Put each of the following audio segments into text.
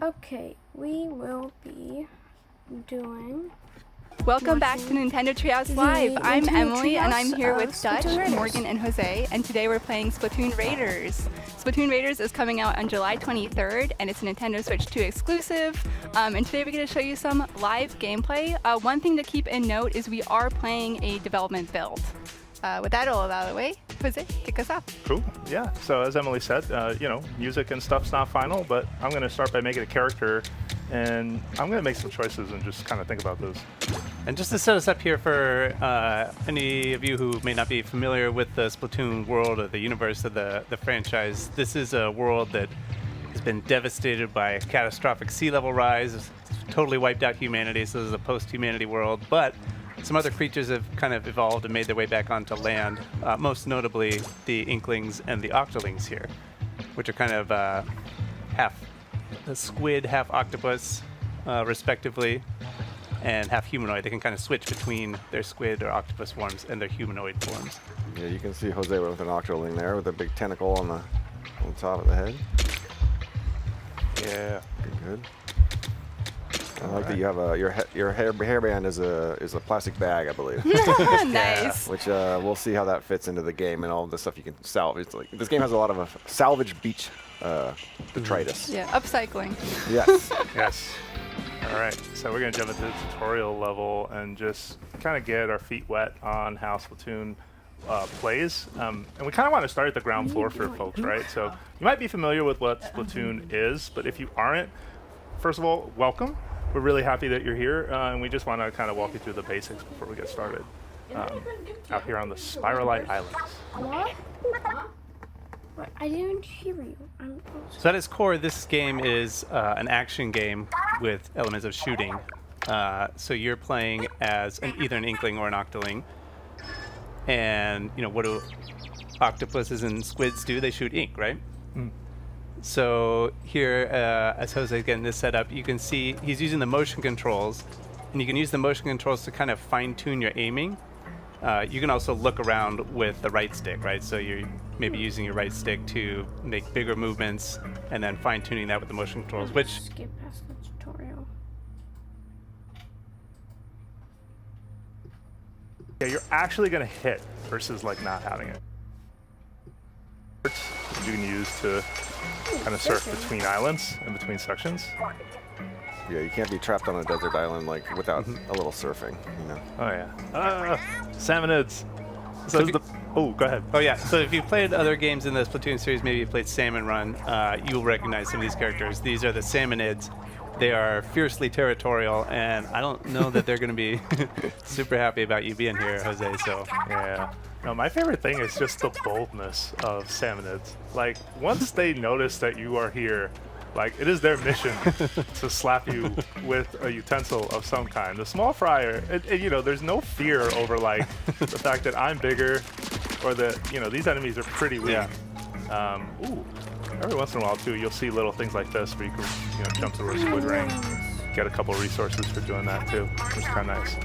Okay, we will be doing... Welcome back to Nintendo Treehouse Live. I'm Emily and I'm here with Dutch, Morgan, and Jose, and today we're playing Splatoon Raiders. Splatoon Raiders is coming out on July 23rd and it's a Nintendo Switch 2 exclusive. And today we're going to show you some live gameplay. One thing to keep in note is we are playing a development build. With that all out of the way, Jose, kick us off. Cool. Yeah. So as Emily said, music and stuff's not final, but I'm going to start by making a character, and I'm going to make some choices and just kind of think about those. And just to set us up here for any of you who may not be familiar with the Splatoon world or the universe of the franchise, this is a world that has been devastated by a catastrophic sea level rise. It's totally wiped out humanity, so this is a post-humanity world. But some other creatures have kind of evolved and made their way back onto land, most notably the Inklings and the Octolings here, which are kind of half squid, half octopus, respectively, and half humanoid. They can kind of switch between their squid or octopus forms and their humanoid forms. Yeah, you can see Jose with an Octoling there with a big tentacle on the top of the head. Yeah. Good. I like that you have your hairband is a plastic bag, I believe. Nice. Which we'll see how that fits into the game and all the stuff you can salvage. Like, this game has a lot of salvage beach detritus. Yeah, upcycling. Yes. Yes. All right. So we're going to jump into the tutorial level and just kind of get our feet wet on how Splatoon plays. And we kind of want to start at the ground floor for folks, right? So you might be familiar with what Splatoon is, but if you aren't, first of all, welcome. We're really happy that you're here, and we just want to kind of walk you through the basics before we get started. Out here on the Spiralite Islands. What? I didn't hear you. So at its core, this game is an action game with elements of shooting. So you're playing as either an Inkling or an Octoling. And, what do octopuses and squids do? They shoot ink, right? Mm. So here, as Jose getting this set up, you can see he's using the motion controls, and you can use the motion controls to kind of fine-tune your aiming. You can also look around with the right stick, right? So you're maybe using your right stick to make bigger movements, and then fine-tuning that with the motion controls, which... Skip past the tutorial. Yeah, you're actually going to hit versus like not having it. You can use to kind of surf between islands and between sections. Yeah, you can't be trapped on a desert island like without a little surfing, Oh yeah. Salmonids. So go ahead. Oh yeah. So if you've played other games in the Splatoon series, maybe you played Salmon Run, you'll recognize some of these characters. These are the Salmonids. They are fiercely territorial, and I don't know that they're going to be super happy about you being here, Jose. So yeah. No, my favorite thing is just the boldness of Salmonids. Like, once they notice that you are here, like, it is their mission to slap you with a utensil of some kind. The small fryer, there's no fear over, like, the fact that I'm bigger or that, these enemies are pretty weak. Yeah. Every once in a while, too, you'll see little things like this where you can, jump through a squid ring, get a couple resources for doing that, too, which is kind of nice.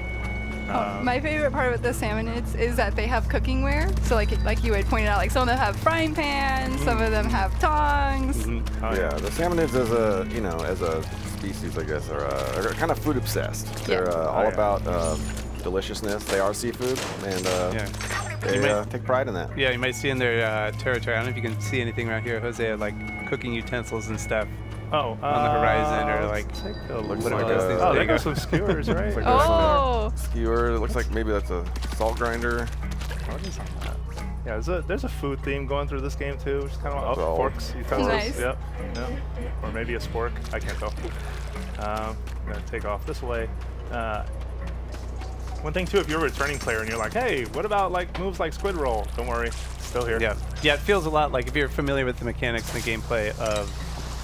My favorite part with the Salmonids is that they have cooking ware. So like you had pointed out, like some of them have frying pans, some of them have tongs. Mm-hmm. Oh, yeah, the Salmonids as a species, I guess, are kind of food obsessed. They're all about deliciousness. They are seafood, and they take pride in that. Yeah, you might see in their territory. I don't know if you can see anything around here, Jose, like cooking utensils and stuff. On the horizon, or like take a look. Like those things. Oh, there go some skewers, right? Oh, skewer. It looks like maybe that's a salt grinder. What is on that? Yeah, there's a food theme going through this game too, which is kind of forks, utensils. Nice. Yep. Or maybe a spork. I can't tell. I'm gonna take off this way. One thing too, if you're a returning player and you're like, hey, what about like moves like squid roll? Don't worry, still here. Yeah. It feels a lot like if you're familiar with the mechanics and the gameplay of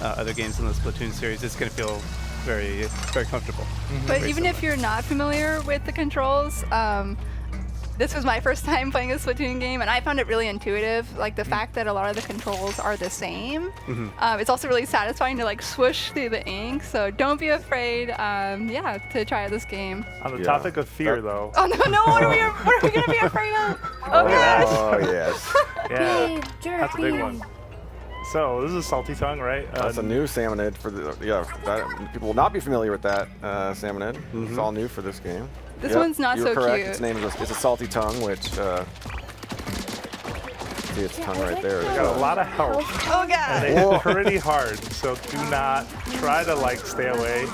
other games in the Splatoon series, it's going to feel very, very comfortable. Mm-hmm. But even if you're not familiar with the controls, this was my first time playing a Splatoon game, and I found it really intuitive. Like the fact that a lot of the controls are the same. Mm-hmm. It's also really satisfying to like swoosh through the ink. So don't be afraid, to try out this game. On the topic of fear, though. Oh no! What are we going to be afraid of? Oh gosh! Oh yes. Yeah, that's a big one. So this is Salty Tongue, right? That's a new salmonid for the people will not be familiar with that salmonid. It's all new for this game. This one's not you so were correct. cute. Its name is it's a Salty Tongue, which see its tongue right there. They got a lot of health. Oh god! And they hit pretty hard, so do not try to like stay away.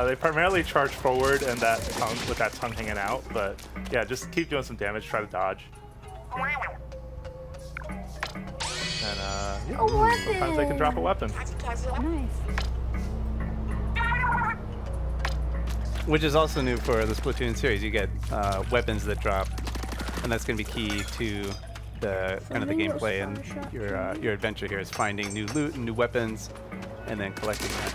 They primarily charge forward and that tongue with that tongue hanging out, but yeah, just keep doing some damage. Try to dodge. And sometimes they can drop a weapon. Nice. Which is also new for the Splatoon series. You get weapons that drop, and that's going to be key to the kind of the gameplay and your adventure here is finding new loot and new weapons, and then collecting that.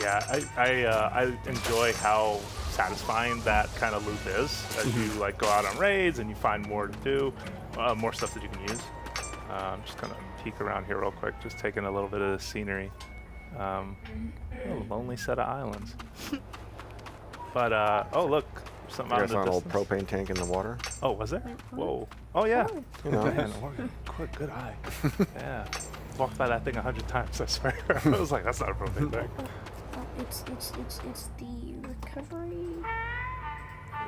Yeah, I enjoy how satisfying that kind of loot is as you like go out on raids and you find more to do, more stuff that you can use. I'm just gonna peek around here real quick, just taking a little bit of the scenery. A lonely set of islands. But oh look, something out in the an old distance. propane tank in the water. Oh, was there? Whoa. Oh yeah. You know. Man, good eye. Yeah. Walked by that thing 100 times, I swear. I was like, that's not a propane tank. It's the recovery. We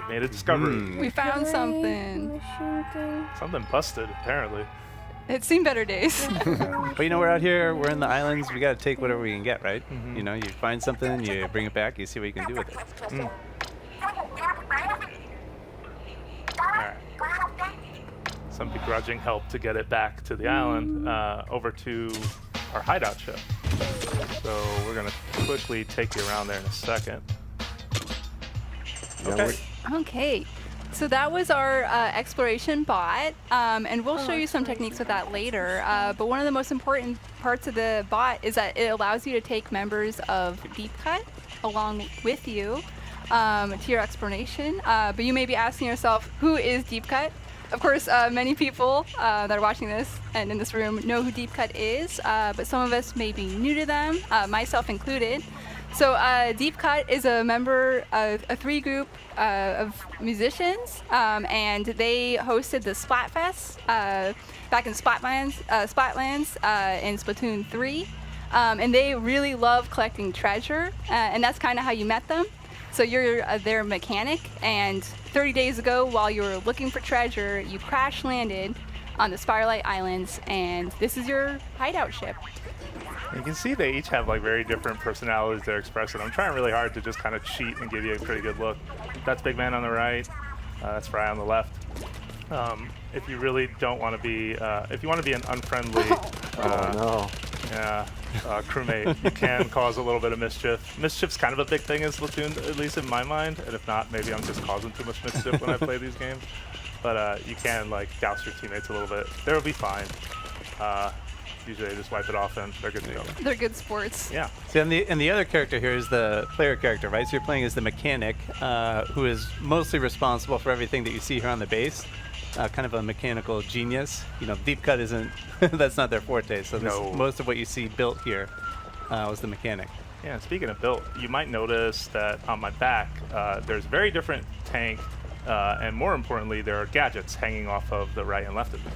made a discovery. We found recovery something. machine thing. Something busted, apparently. It's seen better days. But you know, we're out here, we're in the islands, we got to take whatever we can get, right? You know, you find something, you bring it back, you see what you can do with it. Alright. Some begrudging help to get it back to the island, over to our hideout ship. So we're going to quickly take you around there in a second. Okay. Okay. So that was our exploration bot, and we'll show you some techniques with that later. But one of the most important parts of the bot is that it allows you to take members of Deep Cut along with you to your exploration. But you may be asking yourself, who is Deep Cut? Of course, many people that are watching this and in this room know who Deep Cut is, but some of us may be new to them, myself included. So Deep Cut is a member of a group of musicians, and they hosted the Splatfest back in Splatlands in Splatoon 3, and they really love collecting treasure, and that's kind of how you met them. So you're their mechanic, and 30 days ago, while you were looking for treasure, you crash landed on the Spirelight Islands, and this is your hideout ship. You can see they each have like very different personalities they're expressing. I'm trying really hard to just kind of cheat and give you a pretty good look. That's Big Man on the right. That's Fry on the left. If you really don't want to be, if you want to be an unfriendly, crewmate, you can cause a little bit of mischief. Mischief's kind of a big thing in Splatoon, at least in my mind. And if not, maybe I'm just causing too much mischief when I play these games. But you can like douse your teammates a little bit. They'll be fine. Usually they just wipe it off and they're good to go. They're good sports. Yeah. So and the other character here is the player character, right? So you're playing as the mechanic, who is mostly responsible for everything that you see here on the base. Kind of a mechanical genius. You know, Deep Cut isn't, that's not their forte. So most of what you see built here was the mechanic. Yeah, and speaking of built, you might notice that on my back, there's a very different tank, and more importantly, there are gadgets hanging off of the right and left of me.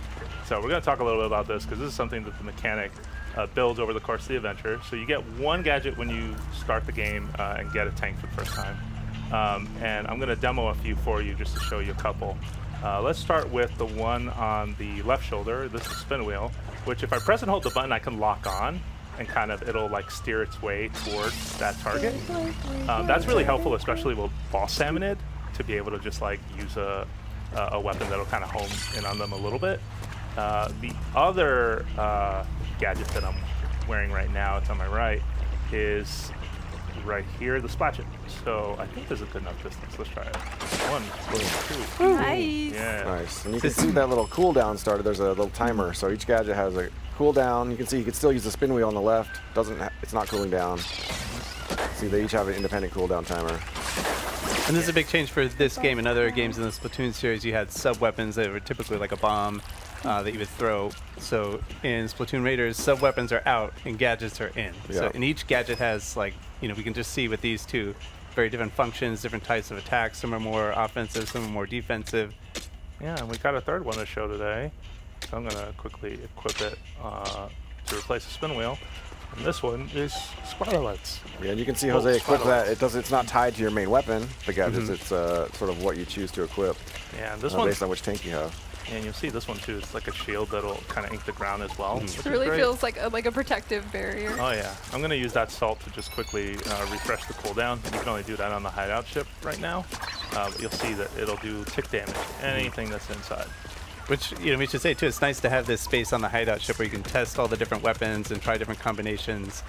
So we're going to talk a little bit about this because this is something that the mechanic builds over the course of the adventure. So you get one gadget when you start the game and get a tank for the first time. And I'm going to demo a few for you just to show you a couple. Let's start with the one on the left shoulder. This is a spin wheel, which if I press and hold the button, I can lock on and kind of it'll like steer its way towards that target. That's really helpful, especially with boss salmonid, to be able to just like use a weapon that'll kind of home in on them a little bit. The other gadget that I'm wearing right now, it's on my right, is right here, the Splatchet. So I think there's a good enough distance. Let's try it. 1, 2. Nice. Yeah. Nice. And you can see that little cooldown starter. There's a little timer. So each gadget has a cooldown. You can see you can still use the spin wheel on the left. It's not cooling down. See, they each have an independent cooldown timer. And this is a big change for this game. In other games in the Splatoon series, you had sub-weapons that were typically like a bomb that you would throw. So in Splatoon Raiders, sub-weapons are out and gadgets are in. Yeah. So and each gadget has, like, you know, we can just see with these two, very different functions, different types of attacks. Some are more offensive, some are more defensive. Yeah, and we got a third one to show today. So I'm gonna quickly equip it to replace the spin wheel. And this one is spiralets. Yeah, and you can see Jose equip that. It's not tied to your main weapon, the gadgets. It's sort of what you choose to equip. Yeah, and this one based on which tank you have. And you'll see this one too. It's like a shield that'll kind of ink the ground as well. It really feels like a protective barrier. Oh yeah, I'm gonna use that salt to just quickly refresh the cooldown. You can only do that on the hideout ship right now, but you'll see that it'll do tick damage to anything that's inside. Which, you know, we should say too, it's nice to have this space on the hideout ship where you can test all the different weapons and try different combinations,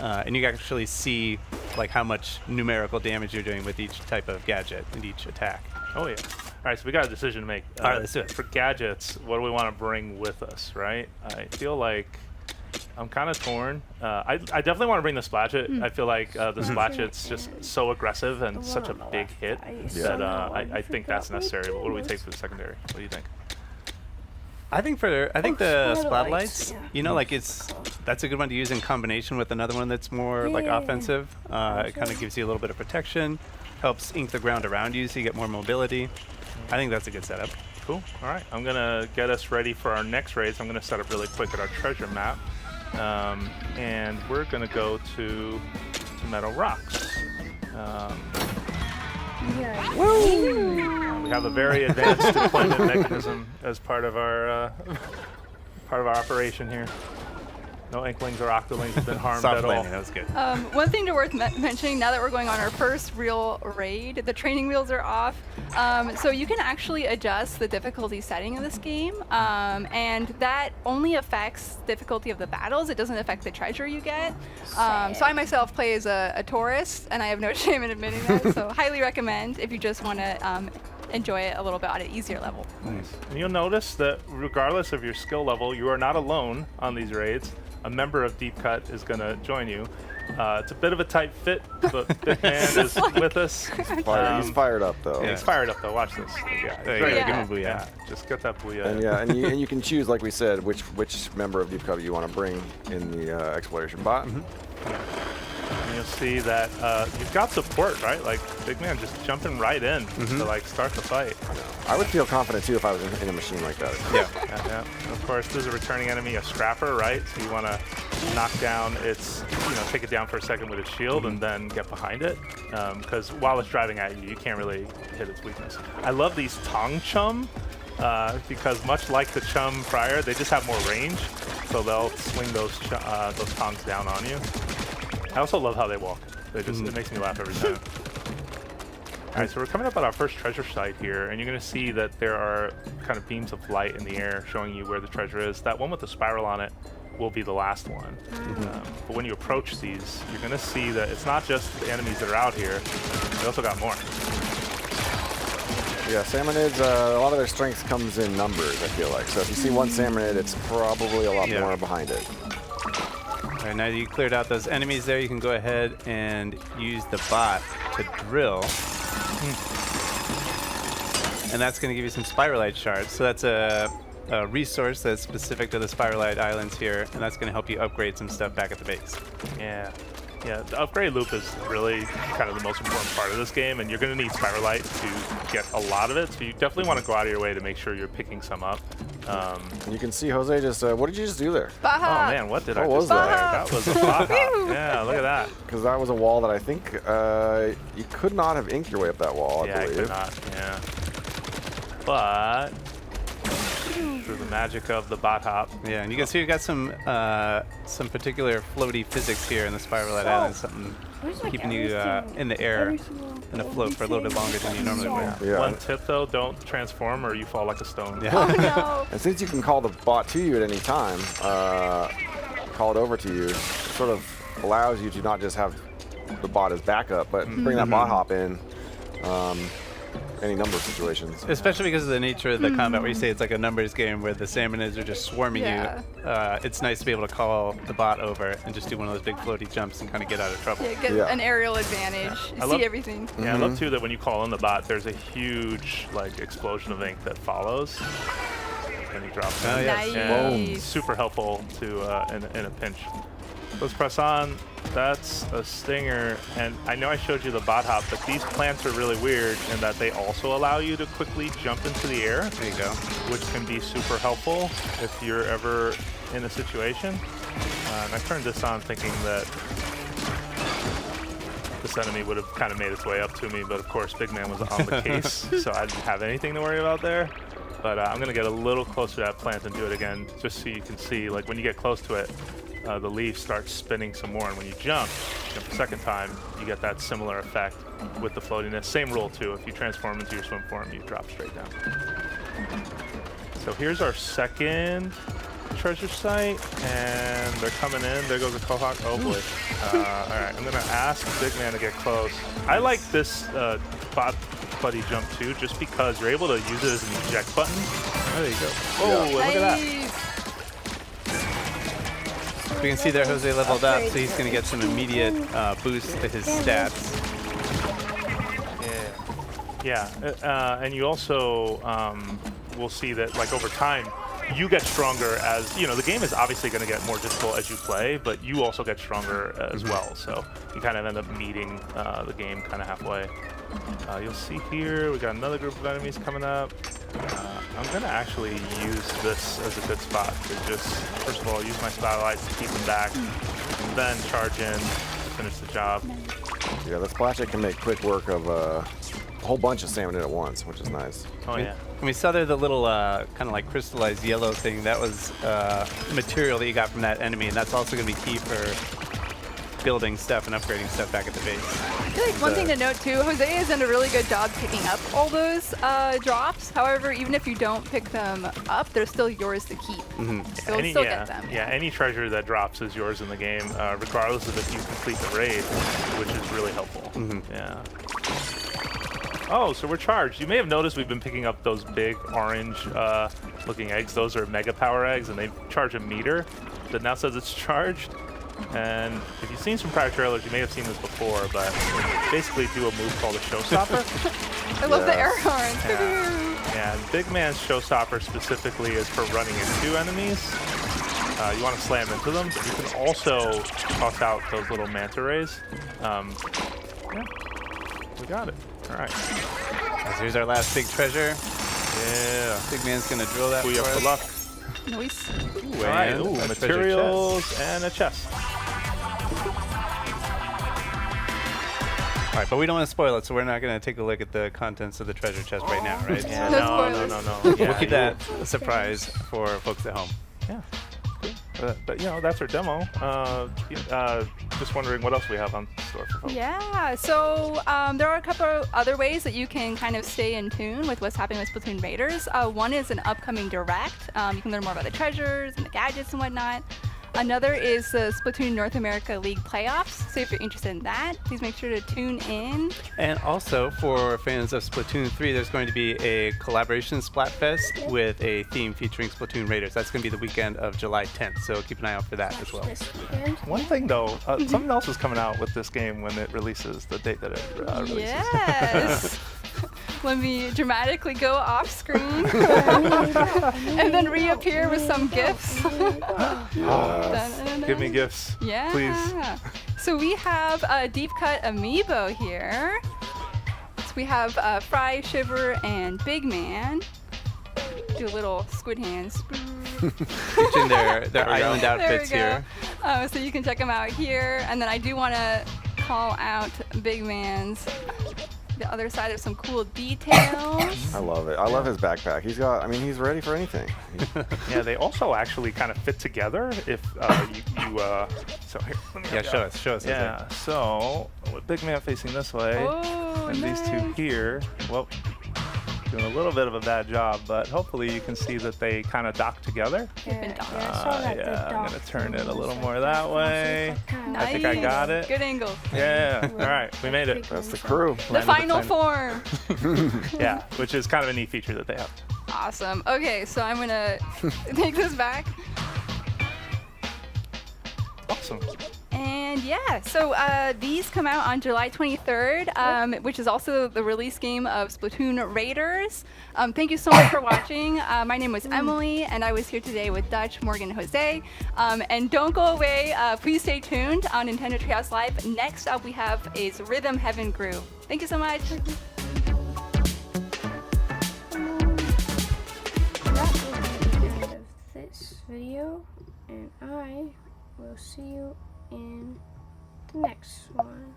and you can actually see like how much numerical damage you're doing with each type of gadget and each attack. Oh yeah. All right, so we got a decision to make. All right, let's do it. For gadgets, what do we want to bring with us, right? I feel like I'm kind of torn. I definitely want to bring the Splatchet. I feel like the Splatchet's just so aggressive and such a big hit that I think that's necessary. But what do we take for the secondary? What do you think? I think the spotlights, you know, like that's a good one to use in combination with another one that's more like offensive. It kind of gives you a little bit of protection, helps ink the ground around you so you get more mobility. I think that's a good setup. Cool. All right, I'm gonna get us ready for our next raid. So I'm gonna set up really quick at our treasure map, and we're gonna go to Meadow Rocks. We have a very advanced deployment mechanism as part of our operation here. No Inklings or Octolings have been harmed Soft at landing, all. that was good. One thing worth mentioning, now that we're going on our first real raid, the training wheels are off. So you can actually adjust the difficulty setting of this game, and that only affects difficulty of the battles. It doesn't affect the treasure you get. So I myself play as a tourist, and I have no shame in admitting that. So highly recommend if you just want to enjoy it a little bit at an easier level. Nice. And you'll notice that regardless of your skill level, you are not alone on these raids. A member of Deep Cut is going to join you. It's a bit of a tight fit, but Big Man is with us. He's fired up though. Yeah. He's fired up though. Watch this. Yeah, There you go, give him a booyah. Yeah, just get that booyah. And yeah, and you can choose, like we said, which member of Deep Cut you want to bring in the exploration bot. And you'll see that you've got support, right? Like Big Man just jumping right in to like start the fight. I would feel confident too if I was in a machine like that. Yeah. And of course, this is a returning enemy, a Scrapper, right? So you want to knock down its, take it down for a second with its shield and then get behind it. Because while it's driving at you, you can't really hit its weakness. I love these Tong Chum because much like the Chum prior, they just have more range. So they'll swing those tongs down on you. I also love how they walk. They just it makes me laugh every time. All right, so we're coming up on our first treasure site here, and you're going to see that there are kind of beams of light in the air showing you where the treasure is. That one with the spiral on it will be the last one. But when you approach these, you're going to see that it's not just the enemies that are out here. They also got more. Yeah, salmonids, a lot of their strength comes in numbers, I feel like. So if you see one salmonid, it's probably a lot more behind it. All right, now that you cleared out those enemies there, you can go ahead and use the bot to drill. And that's going to give you some Spiralite shards. So that's a resource that's specific to the Spiralite Islands here, and that's going to help you upgrade some stuff back at the base. Yeah, the upgrade loop is really kind of the most important part of this game, and you're going to need Spiralite to get a lot of it, so you definitely want to go out of your way to make sure you're picking some up. You can see Jose just, what did you just do there? Baja. Oh man, what did I was just do there? that? That was a Baja. Yeah, look at that. Because that was a wall that I think you could not have inked your way up that wall, I believe. I could not, yeah. But through the magic of the bot hop. Yeah, and you can see we've got some particular floaty physics here in the Spiralite Islands, something keeping you in the air and afloat for a little bit longer than you normally would. Yeah. One tip though, don't transform or you fall like a stone. Yeah. Oh no. And since you can call the bot to you at any time, call it over to you, it sort of allows you to not just have the bot as backup, but bring that bot hop in any number of situations. Especially because of the nature of the combat, where you say it's like a numbers game where the salmonids are just swarming you. It's nice to be able to call the bot over and just do one of those big floaty jumps and kind of get out of trouble. Yeah, get an aerial advantage. You see everything. Yeah, I love too that when you call in the bot, there's a huge explosion of ink that follows. And he drops it. Nice. Yeah, super helpful to in a pinch. Let's press on. that's a stinger. And I know I showed you the bot hop, but these plants are really weird in that they also allow you to quickly jump into the air. There you go. Which can be super helpful if you're ever in a situation. And I turned this on thinking that this enemy would have kind of made its way up to me, but of course Big Man was on the case, so I didn't have anything to worry about there. But I'm going to get a little closer to that plant and do it again, just so you can see, like when you get close to it, the leaf starts spinning some more, and when you jump the second time, you get that similar effect with the floatiness. Same rule too, if you transform into your swim form, you drop straight down. So here's our second treasure site, and they're coming in. There goes a Quahog. Oh boy. Alright, I'm going to ask Big Man to get close. I like this bot buddy jump too, just because you're able to use it as an eject button. There you go. Oh, yeah. Look at that. We can see there Jose leveled up, so he's going to get some immediate boost to his stats. Yeah, and you also will see that, like, over time, you get stronger as, you know, the game is obviously going to get more difficult as you play, but you also get stronger as well. So you kind of end up meeting the game kind of halfway. You'll see here, we got another group of enemies coming up. I'm going to actually use this as a good spot to just, first of all, use my spotlights to keep them back, and then charge in, finish the job. Yeah, the Splatchet can make quick work of a whole bunch of salmon at once, which is nice. Oh, yeah. And we saw there the little kind of like crystallized yellow thing. That was material that you got from that enemy, and that's also going to be key for building stuff and upgrading stuff back at the base. I feel like one thing to note too, Jose has done a really good job picking up all those drops. However, even if you don't pick them up, they're still yours to keep. So you'll still get them. Yeah, any treasure that drops is yours in the game, regardless of if you complete the raid, which is really helpful. Yeah. Oh, so we're charged. You may have noticed we've been picking up those big orange looking eggs. Those are mega power eggs, and they charge a meter that now says it's charged. And if you've seen some prior trailers, you may have seen this before, but basically do a move called a showstopper. I love the air horns. Yeah, and Big Man's showstopper specifically is for running into enemies. You want to slam into them, but you can also toss out those little manta rays. Yeah, we got it. All right. So here's our last big treasure. Yeah. Big Man's going to drill that Booyah for luck. Nice. Ooh, and materials and a chest. All right, but we don't want to spoil it, so we're not going to take a look at the contents of the treasure chest right now, right? Yeah, No no. spoilers. Yeah, We'll keep that a surprise for folks at home. Yeah. But you know, that's our demo. Just wondering what else we have on store for folks. Yeah, so there are a couple other ways that you can kind of stay in tune with what's happening with Splatoon Raiders. One is an upcoming direct. You can learn more about the treasures and the gadgets and whatnot. Another is the Splatoon North America League playoffs. So if you're interested in that, please make sure to tune in. And also, for fans of Splatoon 3, there's going to be a collaboration Splatfest with a theme featuring Splatoon Raiders. That's going to be the weekend of July 10th, so keep an eye out for that as well. One thing though, something else is coming out with this game when it releases, the date that it releases. Yes. Let me dramatically go off screen and then reappear with some gifts. Give me gifts, yeah. please. So we have a deep cut amiibo here. So we have Fry, Shiver, and Big Man. Do a little squid hands. Featuring their island outfits here. So you can check them out here. And then I do want to call out Big Man's the other side. There's some cool details. I love it. I love his backpack. He's got, I mean, he's ready for anything. Yeah, they also actually kind of fit together if so here, let me help you out. Show us. Yeah, so with Big Man facing this way, and these two here, well, doing a little bit of a bad job, but hopefully you can see that they kind of dock together. Yeah, I'm gonna turn it a little more that way. Nice. I think I got it. Good angle. Yeah, all right, we made it. That's the crew. The final form. Yeah, which is kind of a neat feature that they have. Awesome. Okay, so I'm gonna take this back. Awesome. And yeah, so these come out on July 23rd, which is also the release game of Splatoon Raiders. Thank you so much for watching. My name was Emily, and I was here today with Dutch, Morgan, and Jose. And don't go away. Please stay tuned on Nintendo Treehouse Live. Next up, we have is Rhythm Heaven Groove. Thank you so much. That will be the end of this video, and I will see you in the next one.